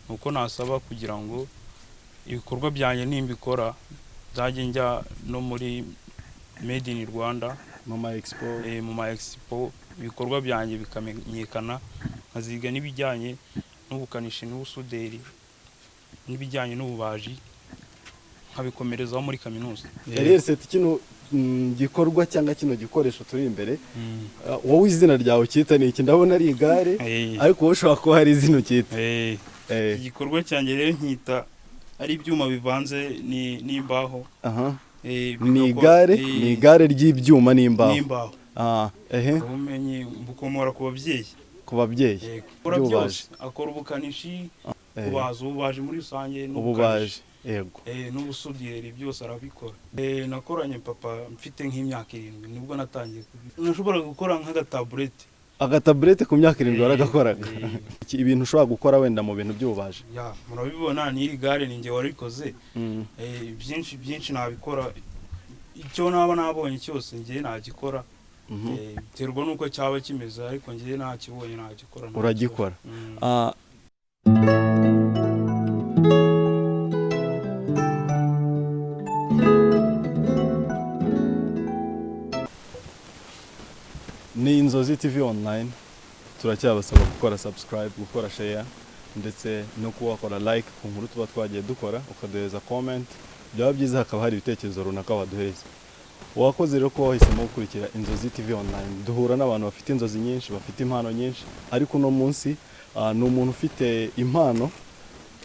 nuko nasaba kugira ngo ibikorwa byanjye nimbikora nzajye njya no muri Made in Rwanda mu ma expo ibikorwa byanjye bikamenyekana, nkaziga n'ibijyanye n'ubukanishi n'ubusuderi n'ibijyanye n'ububaji nkabikomerezaho muri kaminuza. RR7 kino gikorwa cyangwa kino gikoresho turi imbere, wowe izina ryawe cyita ni iki? Ndabona ari igare ariko wowe ushobora kuba hari izina cyita. Igikorwa cyanjye rero nkita ari ibyuma bivanze n'imbaho. Ni igare ry'ibyuma n'imbaho. Ubumenyi bukomora ku babyeyi byose, akora ubukanishi, ububaji muri rusange n'ububaji, yego, n'ubusuderi byose arabikora. Nakoranye papa mfite nk'imyaka 7 nibwo natangiye nashobora gukora agataburete ku myaka 7 waragakoraga. Ibintu ushobora gukora wenda mu bintu by'ububaji, murabibona n'iri gare ninjye warikoze. Byinshi nabikora, icyo naba nabonye cyose njye nagikora. Biterwa nuko cyaba kimeze, ariko njye nakibonye nagikora. Uragikora. Ni Inzozi TV online, turacyabasaba gukora subscribe, gukora share ndetse no kuwakora like ku nkuru tuba twagiye dukora, ukaduheza comment. Byaba byiza hakaba hari ibitekerezo runaka waduheza. Wakoze rero ko wahisemo gukurikira Inzozi TV online. Duhura n'abantu bafite inzozi nyinshi, bafite impano nyinshi, ariko no munsi ni umuntu ufite impano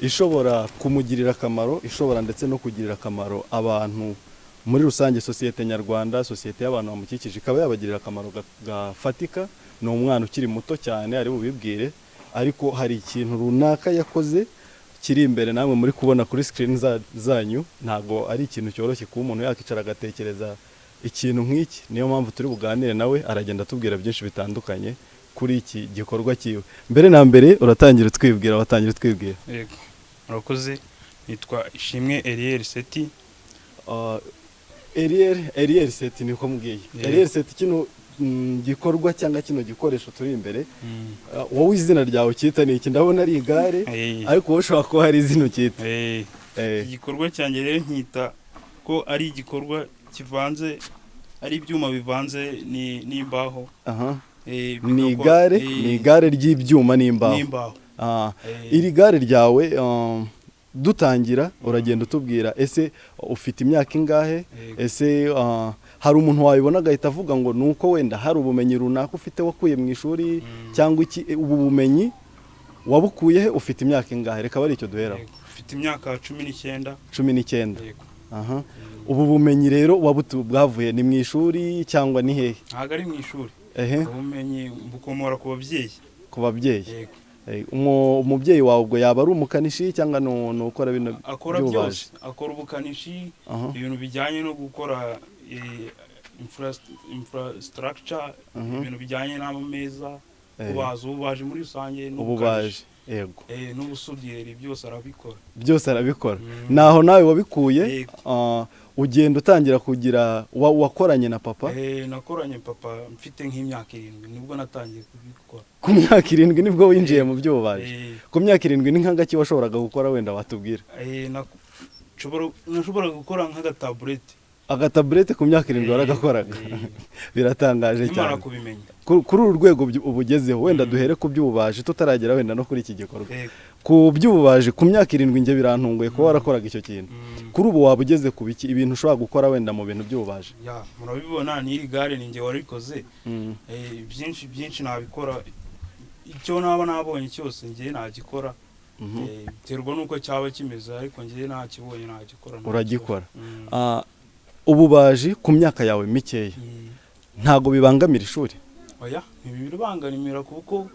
ishobora kumugirira akamaro, ishobora ndetse no kugirira akamaro abantu muri rusange, sosiyete nyarwanda, sosiyete y'abantu bamukikije, ikaba yabagirira akamaro gafatika. Ni umwana ukiri muto cyane ari bubibwire, ariko hari ikintu runaka yakoze kiri imbere namwe muri kubona kuri screen zanyu. Ntago ari ikintu cyoroshye kuba umuntu yakicara agatekereza ikintu nk'iki. Niyo mpamvu turi buganire nawe, aragenda atubwira byinshi bitandukanye kuri iki gikorwa cyiwe. Mbere na mbere uratangira twibwira, Yego, murakoze. Nitwa Ishimwe RR7. RR7 niko mbwiye. RR7 kino gikorwa cyangwa kino gikoresho turi imbere, wowe izina ryawe cyita ni iki? Ndabona ari igare ariko wowe ushobora kuba hari izina cyita. Igikorwa cyanjye rero nkita ko ari igikorwa kivanze, ari ibyuma bivanze n'imbaho. Ni igare ry'ibyuma n'imbaho. Iri gare ryawe dutangira uragenda utubwira, ese ufite imyaka ingahe? Ese hari umuntu wabibona agahita avuga ngo nuko wenda hari ubumenyi runaka ufite wakuye mu ishuri cyangwa iki? Ubu bumenyi wabukuye he? Ufite imyaka ingahe? Reka bari icyo duheraho. Ufite imyaka 19. 19. Ubu bumenyi rero bwavuye ni mu ishuri cyangwa ni hehe? Ntago ari mu ishuri. Ubumenyi bukomora ku babyeyi. Umubyeyi wawe ubwo yaba ari umukanishi cyangwa no ukora bino by'ububaji? Akora ubukanishi, ibintu bijyanye no gukora infrastructure, ibintu bijyanye n'ameza, ububaji muri rusange n'ububaji, yego, n'ubusuderi byose arabikora. Naho nawe wabikuye, ugenda utangira kugira wakoranye na papa? Nakoranye papa mfite nk'imyaka 7 nibwo natangiye kubikora. Ku myaka 7 nibwo winjiye mu by'ububaji? Ku myaka 7 ni nkangaki washoboraga gukora wenda watubwira? Nashobora gukora agataburete ku myaka 7 waragakoraga. Biratangaje cyane kuri uru rwego ubugezeho. Wenda duhere ku by'ububaji tutaragera wenda no kuri iki gikorwa. Ku by'ububaji ku myaka 7 nge birantunguye ko warakoraga icyo kintu. Kuri ubu wabugeze ku biki, ibintu ushobora gukora wenda mu bintu by'ububaji? Murabibona n'iri gare ninjye warikoze. Byinshi nabikora, icyo naba nabonye cyose njye nagikora. Biterwa nuko cyaba kimeze, ariko njye nakibonye nagikora. Uragikora. Ububaji ku myaka yawe mikeya ntago bibangamira ishuri? Oya, ntibibangamira kuko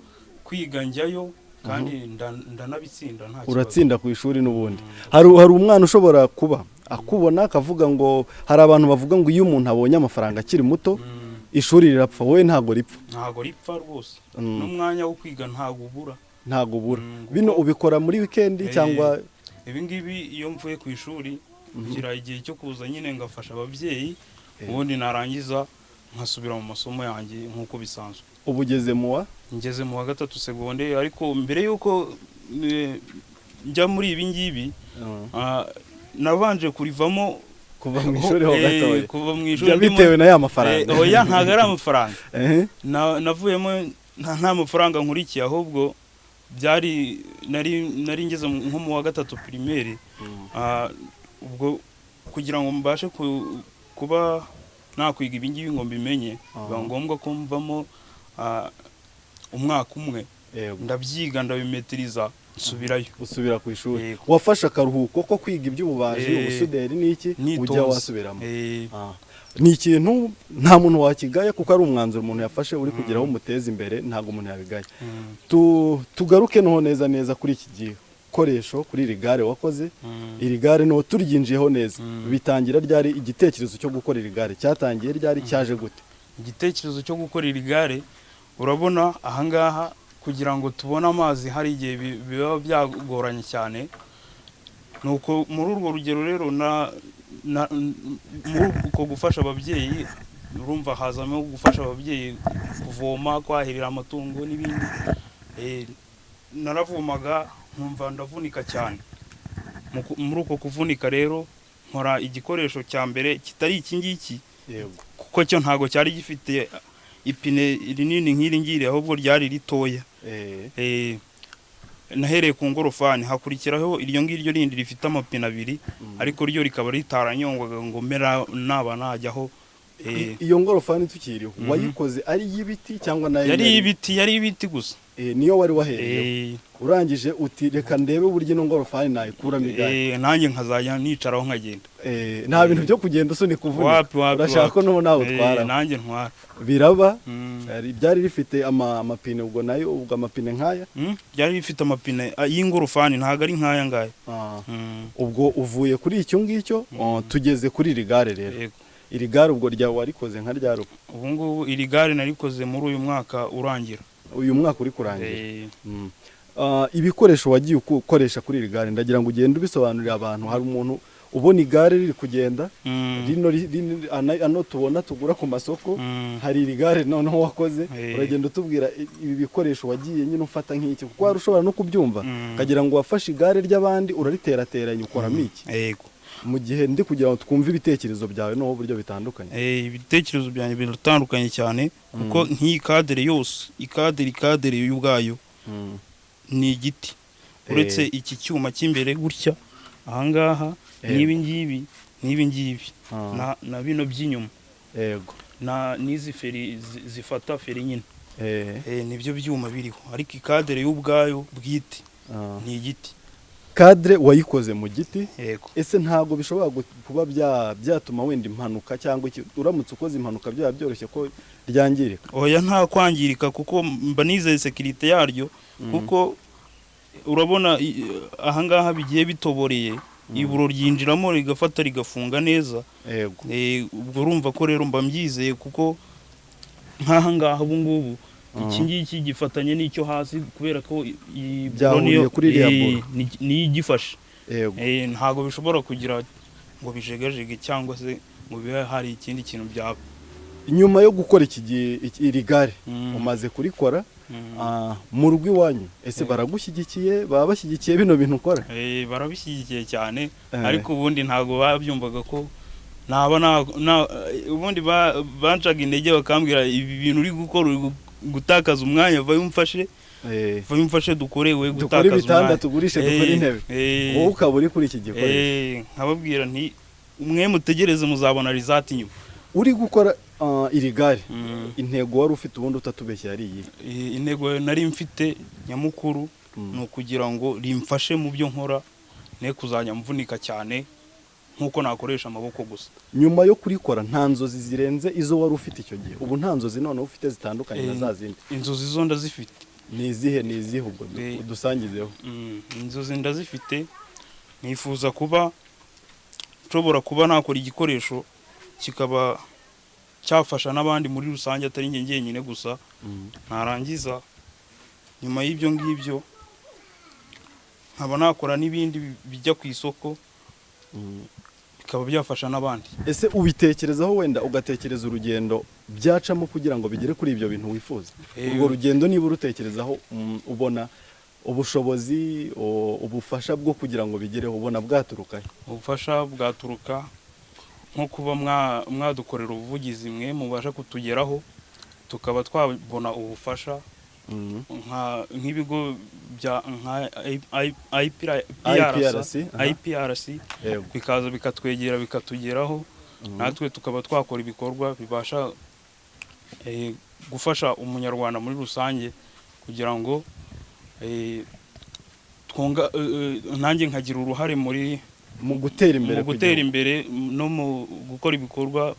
kwiga njyayo kandi ndanabitsinda nta kibazo. Uratsinda ku ishuri n'ubundi. Hari umwana ushobora kuba akubona akavuga ngo, hari abantu bavuga ngo iyo umuntu abonye amafaranga akiri muto ishuri rirapfa. Wowe ntago ripfa? Ntago ripfa rwose. N'umwanya wo kwiga ntago ubura. Bino ubikora muri weekend cyangwa? Ibi ngibi iyo mvuye ku ishuri ngira igihe cyo kuza nyine ngafasha ababyeyi, ubundi narangiza nkasubira mu masomo yanjye nk'uko bisanzwe. Ubu ugeze mu wa? Ngeze mu wa 3 secondaire, ariko mbere yuko njya muri ibi ngibi nabanje kurivamo kuva mu ishuri ho gatoya kuva mu ishuri bitewe na ya mafaranga oya ntago ari amafaranga navuyemo nta mafaranga nkurikiye ahubwo byari nari ngeze nko mu wa gatatu primaire ubwo kugira ngo mbashe kuba nakwiga ibi ngibi ngo mbimenye biba ngombwa ko mvamo umwaka umwe ndabyiga ndabimetiriza usubira ku ishuri wafashe akaruhuko ko kwiga iby'ububaji ubusuderi n'iki ujya wasubiramo ni ikintu nta muntu wakigaya kuko ari umwanzuro umuntu yafashe uri kugira aho umuteza imbere ntabwo umuntu yabigaya tugaruke noho neza kuri iki gikoresho kuri iri gare wakoze iri gare no turyinjiyeho neza bitangira ryari igitekerezo cyo gukora iri gare cyatangiye ryari cyaje gute igitekerezo cyo gukora iri gare urabona ahangaha kugira ngo tubone amazi hari igihe biba byagoranye cyane nuko muri urwo rugero rero muri uko gufasha ababyeyi urumva hazamo gufasha ababyeyi kuvoma kwahirira amatungo n'ibindi naravomaga nkumva ndavunika cyane muri uko kuvunika rero nkora igikoresho cya mbere kitari iki ngiki kuko cyo ntago cyari gifite ipine rinini nk'iri ngiri ahubwo ryari ritoya nahereye ku ngorofani hakurikiraho iryo ngiryo rindi rifite amapine abiri ariko ryo rikaba ritaranyongwaga ngo mera naba najyaho iyo ngorofani tukiriho wayikoze ari y'ibiti cyangwa nayo yari ibiti gusa niyo wari wahereye urangije uti reka ndebe uburyo ino ngorofani nayikuramo igare nanjye nkazajya nicaraho nkagenda nta bintu byo kugenda usunika uvunika urashaka ko n'ubu nawe utwara nanjye ntwara biraba byari rifite amapine ubwo nayo ubwo amapine nk'aya byari bifite amapine y'ingorofani ntabwo ari nk'aya ngaya ubwo uvuye kuri icyo ngicyo tugeze kuri iri gare rero iri gare ubwo warikoze nka rya ruko ubu ngubu iri gare narikoze muri uyu mwaka urangira uyu mwaka uri kurangira ibikoresho wagiye ukoresha kuri iri gare ndagira ngo ugende ubisobanurira abantu hari umuntu ubona igare riri kugenda ano tubona tugura ku masoko hari iri gare noneho wakoze uragenda utubwira ibi bikoresho wagiye nyine ufata nk'iki kuko wari ushobora no kubyumva ukagira ngo wafashe igare ry'abandi urariterateranya ukoramo iki mu gihe ndi kugira ngo twumve ibitekerezo byawe n'ubu buryo bitandukanye ibitekerezo byanjye biratandukanye cyane kuko nk'iyi kadere yose ikadere y'ubwayo ni igiti uretse iki cyuma cy'imbere gutya ahangaha n'ibi ngibi na bino by'inyuma n'izi feri zifata feri nyine nibyo byuma biriho ariko ikadere y'ubwayo bwite ni igiti kadre wayikoze mu giti ese ntago bishobora kuba byatuma wenda impanuka cyangwa uramutse ukoze impanuka byaba byoroshye ko ryangirika oya nta kwangirika kuko mba nizeye sekirite yaryo kuko urabona ahangaha bigiye bitoboreye iburo ryinjiramo rigafata rigafunga neza ubwo urumva ko rero mba mbyizeye kuko nk'ahangaha ubu ngubu iki ngiki gifatanye n'icyo hasi kubera ko byahuriye kuri iriya buro niyo igifashe ntabwo bishobora kugira ngo bijegajege cyangwa se ngo bibe hari ikindi kintu byaba nyuma yo gukora iri gare umaze kurikora mu rugo iwanyu ese baragushyigikiye baba bashyigikiye bino bintu ukora barabishyigikiye cyane ariko ubundi ntabwo babyumvaga ko ubundi bancaga intege bakambwira ibi bintu uri gukora gutakaza umwanya vayo umfashe dukore we gutakaza umwanya dukore ibitanda tugurishe dukore intebe wowe ukaba uri kuri iki gikoresho nkababwira nti umwe mutegereze muzabona result nyuma uri gukora iri gare intego wari ufite ubundi utatubeshya yari iyi intego nari mfite nyamukuru ni ukugira ngo rimfashe mu byo nkora ne kuzajya mvunika cyane nkuko nakoresha amaboko gusa nyuma yo kurikora nta nzozi zirenze izo wari ufite icyo gihe ubu nta nzozi none ufite zitandukanye na za zindi inzozi zo ndazifite ni izihe ubwo dusangizeho inzozi ndazifite nifuza kuba nshobora kuba nakora igikoresho kikaba cyafasha n'abandi muri rusange atari njye njyenyine gusa narangiza nyuma y'ibyo ngibyo nkaba nakora n'ibindi bijya ku isoko bikaba byafasha n'abandi ese ubitekerezaho wenda ugatekereza urugendo byacamo kugira ngo bigere kuri ibyo bintu wifuza urwo rugendo niba urutekerezaho ubona ubushobozi ubufasha bwo kugira ngo bigereho ubona bwaturuka ubufasha bwaturuka nko kuba mwadukorera ubuvugizi mwe mubasha kutugeraho tukaba twabona ubufasha nk'ibigo bya IPRC bikaza bikatwegera bikatugeraho natwe tukaba twakora ibikorwa bibasha gufasha umunyarwanda muri rusange kugira ngo nanjye nkagira uruhare mu gutera imbere no mu gukora ibikorwa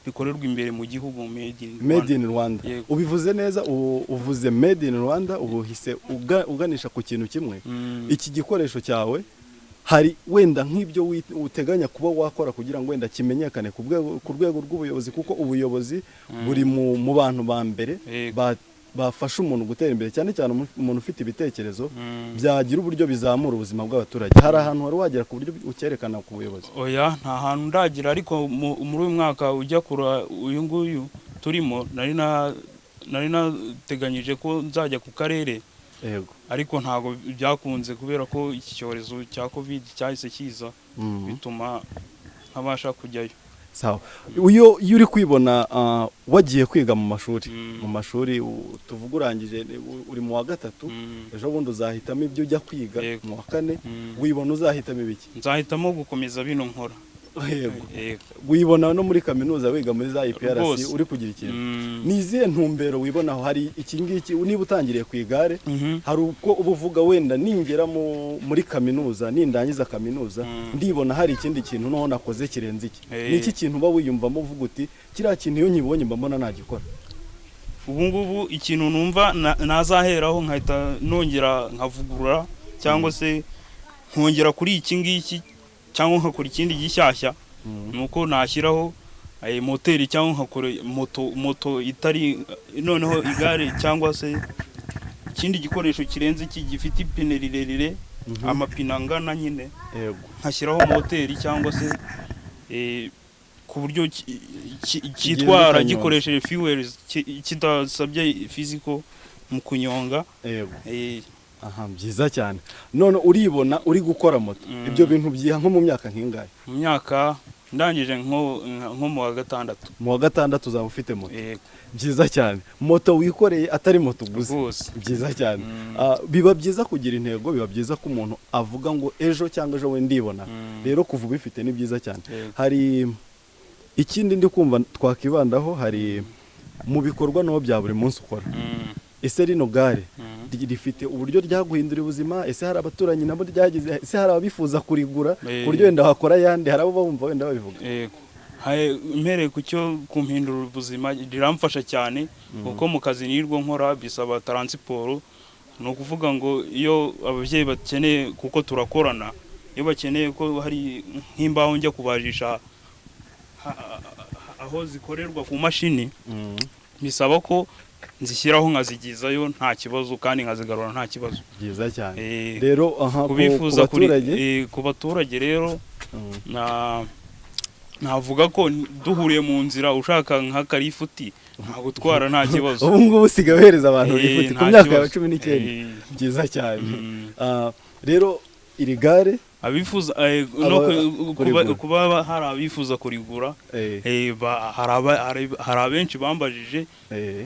bikorerwa imbere mu gihugu made in Rwanda. Ubivuze neza, uvuze made in Rwanda, ubuhise uganisha ku kintu kimwe. Iki gikoresho cyawe hari wenda nk'ibyo uteganya kuba wakora kugira ngo wenda kimenyekane ku rwego rw'ubuyobozi, kuko ubuyobozi buri mu bantu ba mbere bafasha umuntu gutera imbere, cyane cyane umuntu ufite ibitekerezo byagira uburyo bizamura ubuzima bw'abaturage. Hari ahantu wari wagera ku buryo ucyerekana ku buyobozi? Oya, nta hantu ndagira, ariko muri uyu mwaka ujya kura uyu nguyu turimo nari nateganyije ko nzajya ku karere, ariko ntago byakunze kubera ko iki cyorezo cya covid cyahise kiza bituma ntabasha kujyayo. Sawa, iyo uri kwibona wagiye kwiga mu mashuri tuvuga urangije uri mu wa gatatu, ejo bundi uzahitamo ibyo ujya kwiga mu wa kane, wibona uzahitamo ibiki? Nzahitamo gukomeza bino nkora. Wibona no muri kaminuza wiga muri za IPRC uri kugira ikintu? Ni izihe ntumbero wibonaho? Hari iki ngiki niba utangiriye ku igare, hari uko ubuvuga wenda ningera muri kaminuza, nindangiza kaminuza ndibona hari ikindi kintu noho nakoze kirenze iki. Ni iki kintu uba wiyumvamo uvuga uti kiriya kintu iyo nyibonye mba mbona nagikora? Ubu ngubu ikintu numva nazaheraho nkahita nongera nkavugurura, cyangwa se nkongera kuri iki ngiki, cyangwa nkakora ikindi gishyashya, nuko nashyiraho moteri cyangwa nkakora moto itari noneho igare, cyangwa se ikindi gikoresho kirenze iki gifite ipine rirerire, amapine angana nyine, nkashyiraho moteri cyangwa se ku buryo kitwara gikoresheje fuels, kidasabye physical mu kunyonga. Aha, byiza cyane. None uribona uri gukora moto, ibyo bintu byiha nko mu myaka nk'ingahe? Mu myaka ndangije nko mu wa gatandatu. Mu wa gatandatu uzaba ufite moto? Byiza cyane. Moto wikoreye atari moto gusa. Byiza cyane. Biba byiza kugira intego, biba byiza ko umuntu avuga ngo ejo cyangwa ejo we ndibona. Rero kuva ubifite ni byiza cyane. Hari ikindi ndi kumva twakibandaho, hari mu bikorwa no bya buri munsi ukora. Ese rino gare rifite uburyo ryaguhindura ubuzima? Ese hari abaturanyi nabo ryagize? Ese hari abifuza kurigura ku buryo wenda wakora yandi? Hari abo bumva wenda babivuga? Mpereye ku cyo kumpindura ubuzima, riramfasha cyane kuko mu kazi nirwo nkora bisaba transport. Ni ukuvuga ngo iyo ababyeyi bakeneye, kuko turakorana, iyo bakeneye ko hari nk'imbaho njya kubajisha aho zikorerwa ku mashini, bisaba ko nzishyiraho nkazigizayo nta kibazo, kandi nkazigarura nta kibazo. Byiza cyane. Rero kubifuza ku baturage rero navuga ko duhuriye mu nzira ushaka nk'akarifuti nta gutwara nta kibazo. Ubu ngubu usigaye uhereza abantu rifuti ku myaka ya 19. Byiza cyane. Rero iri gare abifuza kuba hari abifuza kurigura, hari abenshi bambajije,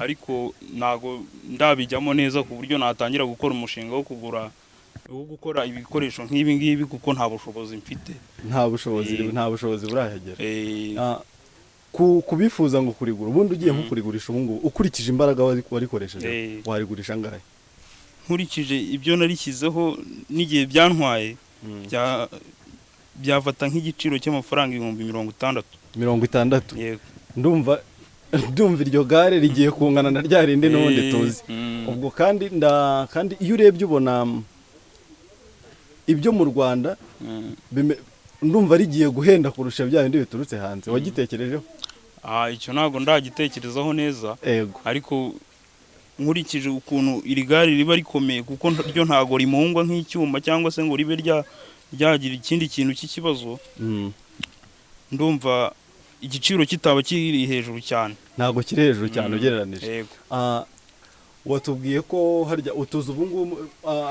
ariko ntago ndabijyamo neza ku buryo natangira gukora umushinga wo gukora ibikoresho nk'ibi ngibi, kuko nta bushobozi mfite. Nta bushobozi burahagera. Kubifuza ngo kurigura, ubundi ugiye nko kurigurisha ubu ngubu ukurikije imbaraga warikoresheje, warigurisha angahe? Nkurikije ibyo narishyizeho n'igihe byantwaye, byafata nk'igiciro cy'amafaranga 60,000. 60? Yego. Ndumva iryo gare rigiye kungana na rya rindi n'ubundi tuzi. Ubwo kandi iyo urebye ubona ibyo mu Rwanda ndumva rigiye guhenda kurusha bya bindi biturutse hanze. Wagitekerejeho? Icyo ntago ndagitekerezaho neza, ariko nkurikije ukuntu iri gare riba rikomeye, kuko ryo ntago rimungwa nk'icyuma cyangwa se ngo ribe ryagira ikindi kintu cy'ikibazo, ndumva igiciro kitaba kiri hejuru cyane. Ntago kiri hejuru cyane ugereranije. watubwiye ko harya utuzu ubu ngubu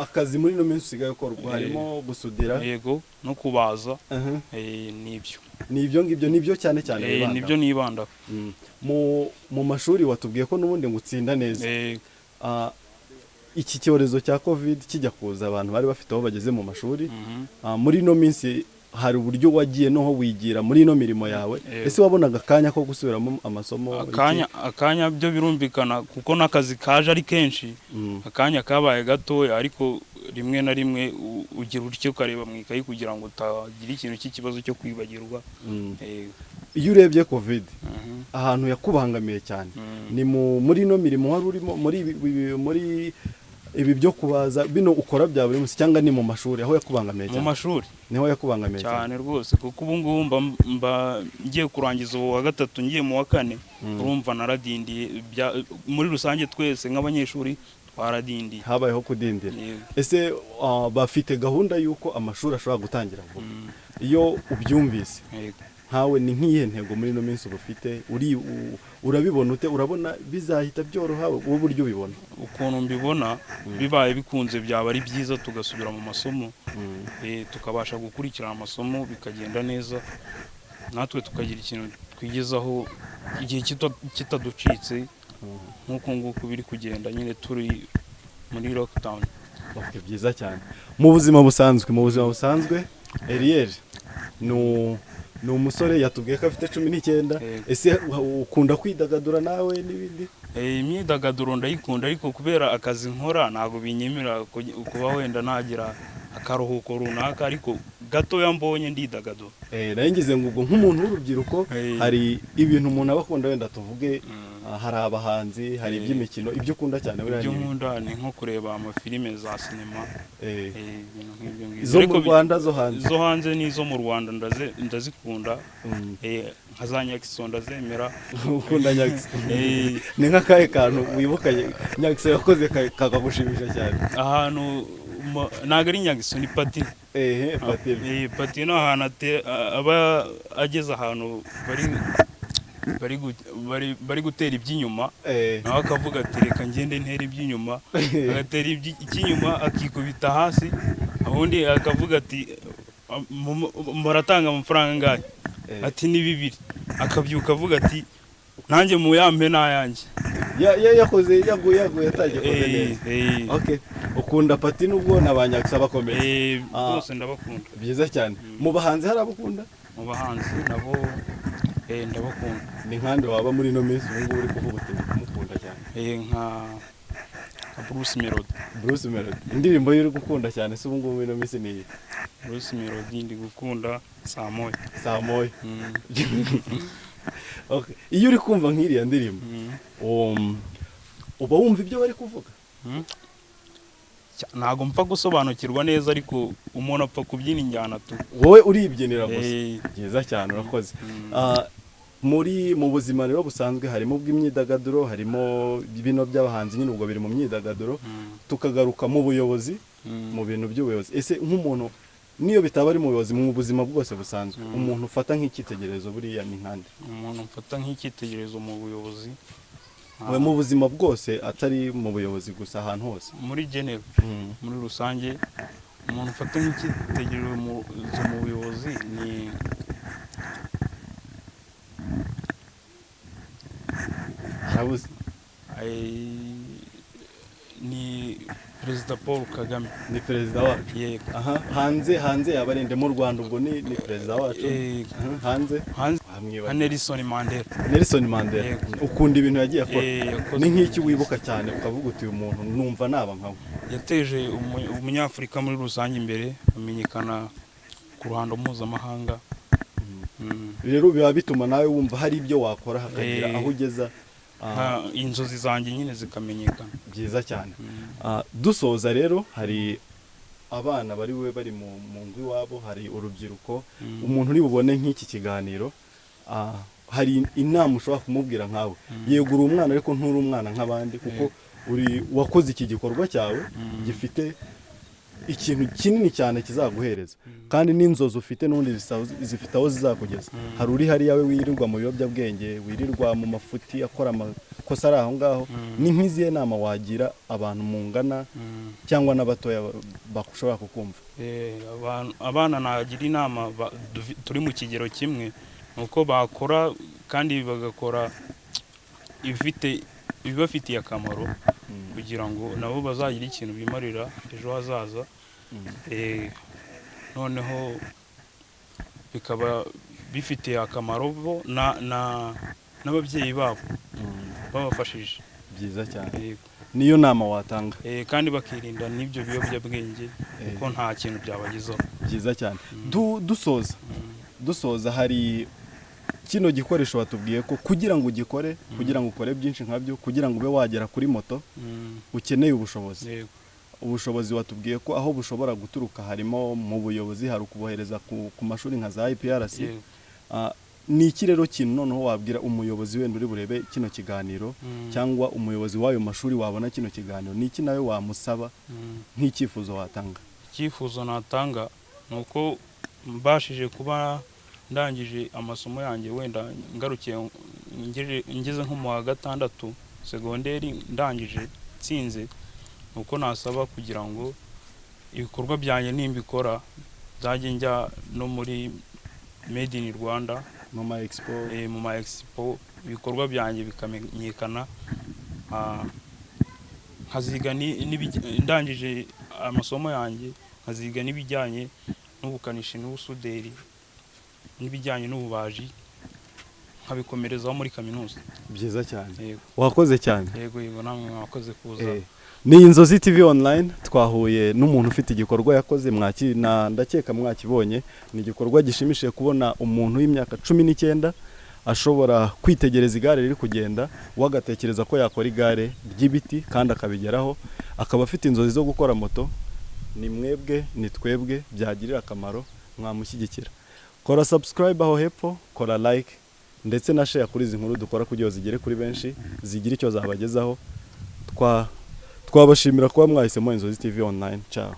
akazi muri no minsi usigaye ukorwa harimo gusudira yego no kubaza nibyo nibyo cyane cyane bibanda nibyo nibanda mu mashuri watubwiye ko nubundi ngutsinda neza iki cyorezo cya covid kijya kuza abantu bari bafite aho bageze mu mashuri muri no minsi hari uburyo wagiye noho wigira muri ino mirimo yawe ese wabonaga akanya ko gusubiramo amasomo akanya byo birumvikana kuko n'akazi kaje ari kenshi akanya kabaye gatoya ariko rimwe na rimwe ugira utyo ukareba mu ikayi kugira ngo utagira ikintu cy'ikibazo cyo kwibagirwa iyo urebye covid ahantu yakubangamiye cyane ni muri ino mirimo wari urimo muri ibi byo kubaza bino ukora bya buri munsi cyangwa ni mu mashuri aho yakubangamiye cyane mu mashuri niho yakubangamiye cyane rwose kuko ubu ngubu mba ngiye kurangiza uwo wa gatatu ngiye mu wa kane urumva naradindiye muri rusange twese nk'abanyeshuri twaradindiye habayeho kudindira ese bafite gahunda y'uko amashuri ashobora gutangira vuba iyo ubyumvise nkawe ni nk'iyihe ntego muri ino minsi ubufite urabibona ute urabona bizahita byoroha wowe buryo ubibona ukuntu mbibona bibaye bikunze byaba ari byiza tugasubira mu masomo tukabasha gukurikirana amasomo bikagenda neza natwe tukagira ikintu twigezaho igihe kitaducitse nk'uko nguko biri kugenda nyine turi muri lockdown. Byiza cyane mu buzima busanzwe Eliel ni umusore yatubwiye ko afite 19 ese ukunda kwidagadura nawe n'ibindi imyidagaduro ndayikunda ariko kubera akazi nkora ntago binyemera kuba wenda nagira akaruhuko runaka ariko gatoya mbonye ndidagadura naringize ngo nk'umuntu w'urubyiruko hari ibintu umuntu abakunda wenda tuvuge hari abahanzi hari iby'imikino ibyo ukunda cyane ibyo nkunda ni nko kureba amafilime za sinema zo mu Rwanda zo hanze n'izo mu Rwanda ndazikunda nka za Nyagiso ndazemera ukunda Nyagiso ni nk'akahe kantu wibukanye Nyagiso yakoze kakagushimisha cyane ahantu ntago ari Nyagiso ni Pati Pati no ahantu aba ageze ahantu bari gutera iby'inyuma nawe akavuga ati reka ngende ntere iby'inyuma agatera icy'inyuma akikubita hasi ubundi akavuga ati muratanga amafaranga ngahe ati ni 2 akabyuka avuga ati nanjye mu yampe nayanjye yakoze yaguye yatangiye okay ukunda Pati nubwo nabanyakisa bakomeye bose ndabakunda byiza cyane mu bahanzi hari abakunda mu bahanzi nabo ndabakunda ni nkande waba muri no minsi ubu uri kuvuga uti kumukunda cyane nka Bruce Melody indirimbo iri gukunda cyane se ubu ngubu muri no minsi ni Bruce Melody ndi gukunda Samoy okay iyo uri kumva nk'iriya ndirimbo uba wumva ibyo bari kuvuga ntago mpfa gusobanukirwa neza ariko umuntu apfa kubyina injyana tu wowe uribyinira gusa byiza cyane urakoze mu buzima rero busanzwe harimo bw'imyidagaduro harimo bino by'abahanzi nyine ubwo biri mu myidagaduro tukagaruka mu buyobozi mu bintu by'ubuyobozi ese nk'umuntu niyo bitaba ari mu buyobozi mu buzima bwose busanzwe umuntu ufata nk'icyitegererezo buriya ni nkande umuntu ufata nk'icyitegererezo mu buyobozi we mu buzima bwose atari mu buyobozi gusa ahantu hose muri genero muri rusange umuntu ufata nk'icyitegererezo mu buyobozi ni Perezida Paul Kagame ni perezida wacu yego hanze yabarinde mu Rwanda ubwo ni perezida wacu hanze Nelson Mandela ukunda ibintu yagiye akora ni nk'iki wibuka cyane ukavuga uti uyu muntu numva naba nkawe yateje umunyafurika muri rusange imbere amenyekana ku ruhando mpuzamahanga rero biba bituma nawe wumva hari ibyo wakora hakagira aho ugeza inzozi zanjye nyine zikamenyekana byiza cyane dusoza rero hari abana bari mu ngo iwabo hari urubyiruko umuntu uri bubone nk'iki kiganiro hari inama ushobora kumubwira nkawe yegura umwana ariko nturi umwana nk'abandi kuko uri wakoze iki gikorwa cyawe gifite ikintu kinini cyane kizaguhereza kandi n'inzozi ufite n'undi zifite aho zizakugeza. Hari uri hariya we wirirwa mu biyobyabwenge, wirirwa mu mafuti akora amakosa ari aho ngaho, ni nk'izihe nama wagira abantu mungana cyangwa n'abatoya bashobora kukumva? Abana nagira inama turi mu kigero kimwe nuko bakora kandi bagakora ibibafitiye akamaro kugira ngo nabo bazagira ikintu bimarira ejo hazaza, noneho bikaba bifitiye akamaro bo n'ababyeyi babo babafashije. Byiza cyane, niyo nama watanga. Kandi bakirinda n'ibyo biyobyabwenge kuko nta kintu byabagezaho. Byiza cyane. Dusoza hari kino gikoresho watubwiye ko kugira ngo ugikore, kugira ngo ukore byinshi nkabyo, kugira ngo ube wagera kuri moto ukeneye ubushobozi. Ubushobozi watubwiye ko aho bushobora guturuka harimo mu buyobozi, hari ukubohereza ku mashuri nka za IPRC. Ni iki rero kintu noneho wabwira umuyobozi wenda uri burebe kino kiganiro cyangwa umuyobozi w'ayo mashuri wabona kino kiganiro, ni iki nawe wamusaba nk'icyifuzo watanga? Icyifuzo natanga ni uko mbashije kuba ndangije amasomo yanjye, wenda ngarukiye ngeze nko mu wa 6 segonderi ndangije tsinze, nuko nasaba kugira ngo ibikorwa byanjye nimbikora nzajye njya no muri Made in Rwanda mu ma expo ibikorwa byanjye bikamenyekana, nkaziga ndangije amasomo yanjye nkaziga n'ibijyanye n'ubukanishi n'ubusuderi n'ibijyanye n'ububaji nkabikomerezaho muri kaminuza. Byiza cyane, wakoze cyane. Yego namwe mwakoze kuza. Ni Inzozi TV Online, twahuye n'umuntu ufite igikorwa yakoze, ndakeka mwakibonye. Ni igikorwa gishimishije kubona umuntu w'imyaka 19 ashobora kwitegereza igare riri kugenda, wagatekereza ko yakora igare ry'ibiti kandi akabigeraho, akaba afite inzozi zo gukora moto. Ni mwebwe, ni twebwe byagirira akamaro, mwamushyigikira. Kora subscribe aho hepfo, kora like ndetse na share kuri izi nkuru dukora kugira zigere kuri benshi, zigira icyo zabagezaho. Twabashimira kuba mwahisemo Inzozi TV Online. Ciao.